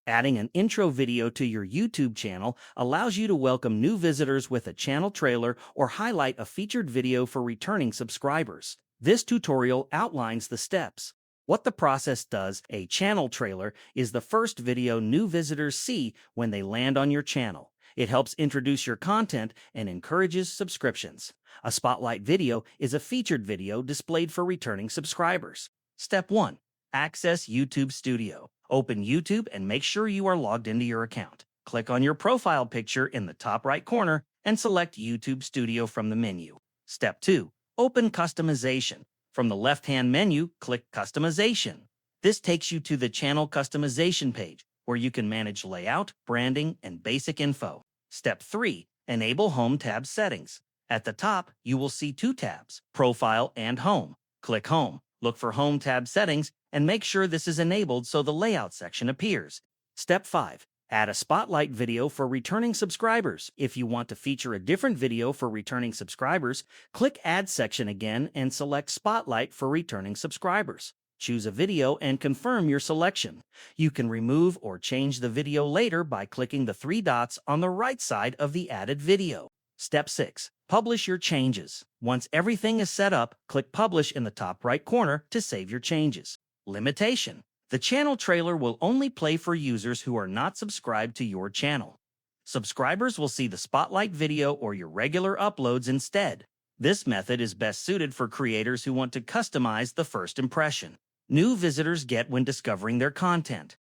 Adding an intro video to your YouTube channel allows you to welcome new visitors with a channel trailer or highlight a featured video for returning subscribers. This tutorial outlines the steps. What the process does. A channel trailer is the first video new visitors see when they land on your channel. It helps introduce your content and encourages subscriptions. A spotlight video is a featured video displayed for returning subscribers. Step 1. Access YouTube Studio. Open YouTube and make sure you are logged into your account. Click on your profile picture in the top right corner and select YouTube Studio from the menu. Step 2. Open Customization. From the left-hand menu, click Customization. This takes you to the channel customization page, where you can manage layout, branding, and basic info. Step 3. Enable Home tab settings. At the top, you will see two tabs, Profile and Home. Click Home. Look for Home tab settings and make sure this is enabled so the layout section appears. Step 5. Add a spotlight video for returning subscribers. If you want to feature a different video for returning subscribers, click Add section again and select Spotlight for returning subscribers. Choose a video and confirm your selection. You can remove or change the video later by clicking the three dots on the right side of the added video. Step 6. Publish your changes. Once everything is set up, click Publish in the top right corner to save your changes. Limitation. The channel trailer will only play for users who are not subscribed to your channel. Subscribers will see the spotlight video or your regular uploads instead. This method is best suited for creators who want to customize the first impression new visitors get when discovering their content.